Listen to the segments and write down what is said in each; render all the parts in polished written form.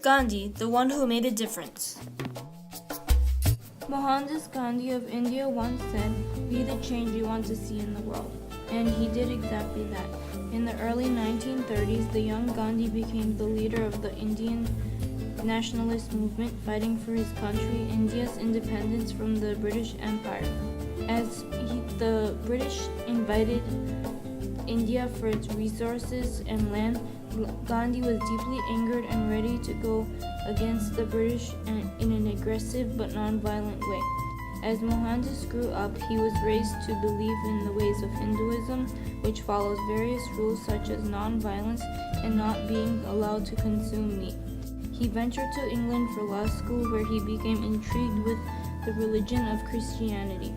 Gandhi, the one who made a difference. Mohandas Gandhi of India once said, "Be the change you want to see in the world." And he did exactly that. In the early 1930s, the young Gandhi became the leader of the Indian nationalist movement, fighting for his country, India's independence from the British Empire. As the British invaded India for its resources and land, Gandhi was deeply angered and ready to go against the British in an aggressive but non-violent way. As Mohandas grew up, he was raised to believe in the ways of Hinduism, which follows various rules such as non-violence and not being allowed to consume meat. He ventured to England for law school, where he became intrigued with the religion of Christianity.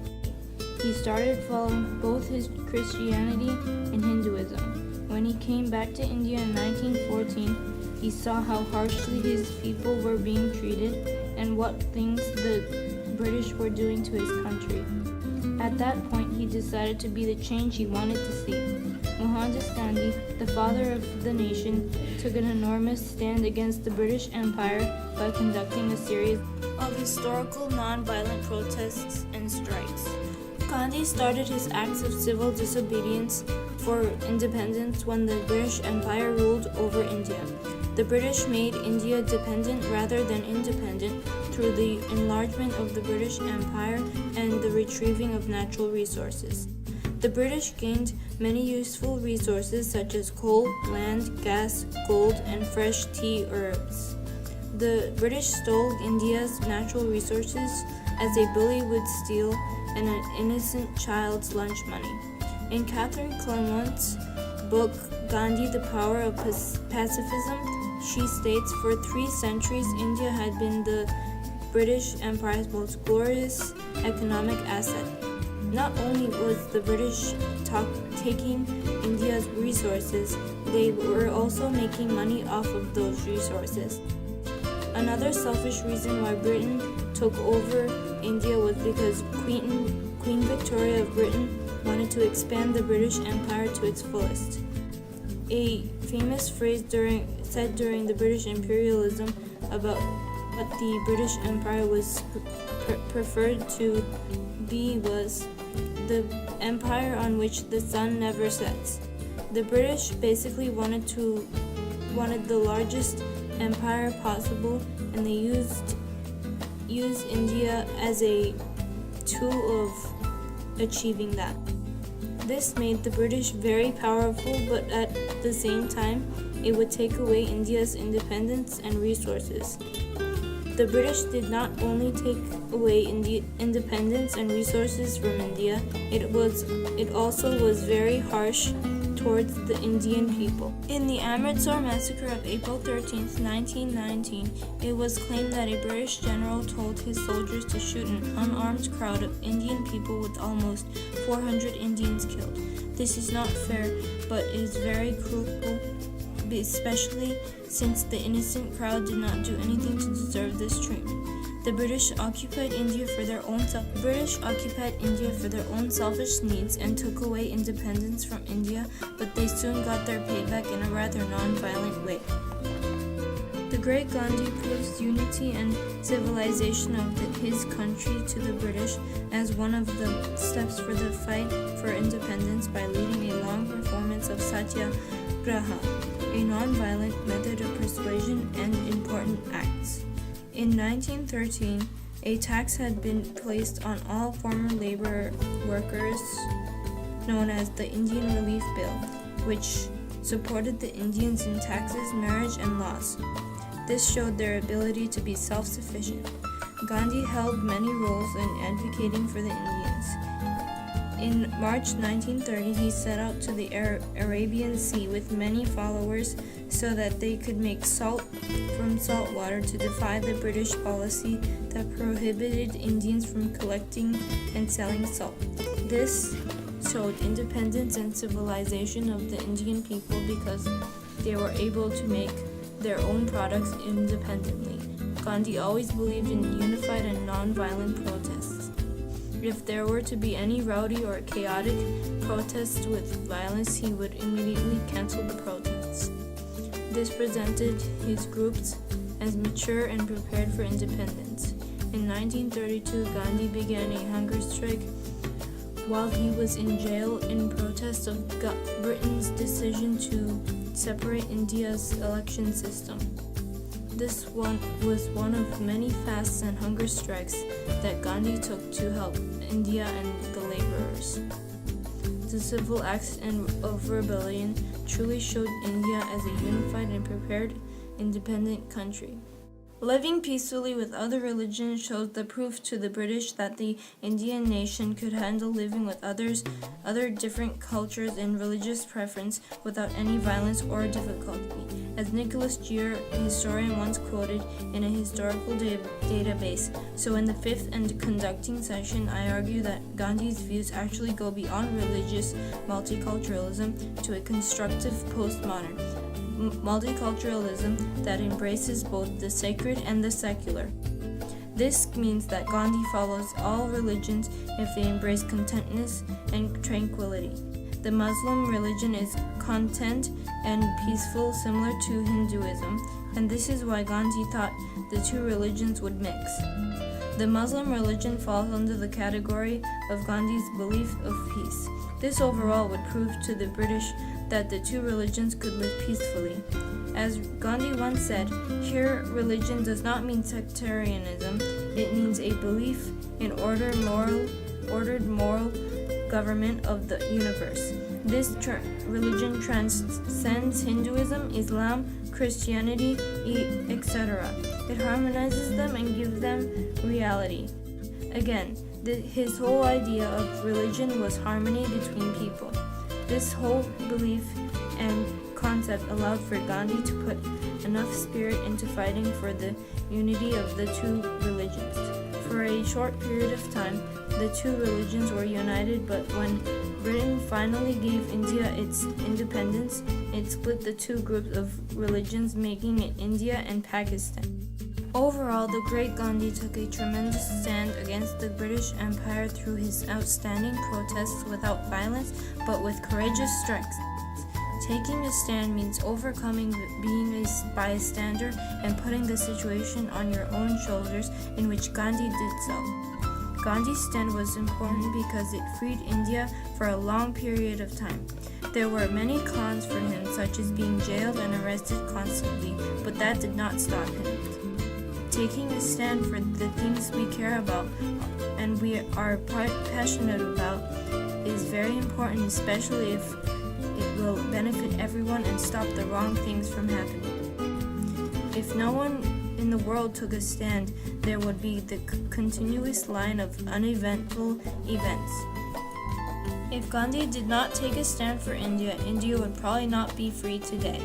He started following both his Christianity and Hinduism. When he came back to India in 1914, he saw how harshly his people were being treated and what things the British were doing to his country. At that point, he decided to be the change he wanted to see. Mohandas Gandhi, the father of the nation, took an enormous stand against the British Empire by conducting a series Of historical non-violent protests and strikes. Gandhi started his acts of civil disobedience for independence when the British Empire ruled over India. The British made India dependent rather than independent through the enlargement of the British Empire and the retrieving of natural resources. The British gained many useful resources such as coal, land, gas, gold, and fresh tea herbs. The British stole India's natural resources as a bully would steal an innocent child's lunch money. In Catherine Clement's book, Gandhi, the Power of Pacifism, she states, "For 3 centuries, India had been the British Empire's most glorious economic asset. Not only was the British taking India's resources, they were also making money off of those resources." Another selfish reason why Britain took over India was because Queen Victoria of Britain wanted to expand the British Empire to its fullest. A famous phrase said during the British imperialism about what the British Empire was preferred to be was the empire on which the sun never sets. The British basically wanted the largest empire possible, and they used India as a tool of achieving that. This made the British very powerful, but at the same time, it would take away India's independence and resources. The British did not only take away independence and resources from India, it also was very harsh towards the Indian people. In the Amritsar massacre of April 13, 1919, it was claimed that a British general told his soldiers to shoot an unarmed crowd of Indian people with almost 400 Indians killed. This is not fair, but it is very cruel, especially since the innocent crowd did not do anything to deserve this treatment. The British occupied India for their own selfish needs and took away independence from India, but they soon got their payback in a rather non-violent way. The great Gandhi proves unity and civilization of his country to the British as one of the steps for the fight for independence by leading a long performance of satyagraha, a non-violent method of persuasion and important acts. In 1913, a tax had been placed on all former labor workers, known as the Indian Relief Bill, which supported the Indians in taxes, marriage, and laws. This showed their ability to be self-sufficient. Gandhi held many roles in advocating for the Indians. In March 1930, he set out to the Arabian Sea with many followers so that they could make salt from salt water to defy the British policy that prohibited Indians from collecting and selling salt. This showed independence and civilization of the Indian people because they were able to make their own products independently. Gandhi always believed in unified and non-violent protests. If there were to be any rowdy or chaotic protests with violence, he would immediately cancel the protests. This presented his groups as mature and prepared for independence. In 1932, Gandhi began a hunger strike while he was in jail in protest of Britain's decision to separate India's election system. This was one of many fasts and hunger strikes that Gandhi took to help India and the laborers. The civil acts of rebellion truly showed India as a unified and prepared independent country. Living peacefully with other religions showed the proof to the British that the Indian nation could handle living with other different cultures and religious preference without any violence or difficulty. As Nicholas Gier, a historian, once quoted in a historical database, so in the fifth and conducting session, I argue that Gandhi's views actually go beyond religious multiculturalism to a constructive postmodern multiculturalism that embraces both the sacred and the secular. This means that Gandhi follows all religions if they embrace contentness and tranquility. The Muslim religion is content and peaceful, similar to Hinduism, and this is why Gandhi thought the two religions would mix. The Muslim religion falls under the category of Gandhi's belief of peace. This overall would prove to the British that the two religions could live peacefully. As Gandhi once said, here religion does not mean sectarianism, it means a belief in ordered moral government of the universe. This religion transcends Hinduism, Islam, Christianity, etc. It harmonizes them and gives them reality. Again, his whole idea of religion was harmony between people. This whole belief and concept allowed for Gandhi to put enough spirit into fighting for the unity of the two religions. For a short period of time, the two religions were united, but when Britain finally gave India its independence, it split the two groups of religions, making it India and Pakistan. Overall, the great Gandhi took a tremendous stand against the British Empire through his outstanding protests without violence, but with courageous strikes. Taking a stand means overcoming being a bystander and putting the situation on your own shoulders, in which Gandhi did so. Gandhi's stand was important because it freed India for a long period of time. There were many cons for him, such as being jailed and arrested constantly, but that did not stop him. Taking a stand for the things we care about and we are passionate about is very important, especially if it will benefit everyone and stop the wrong things from happening. If no one in the world took a stand, there would be the continuous line of uneventful events. If Gandhi did not take a stand for India, India would probably not be free today.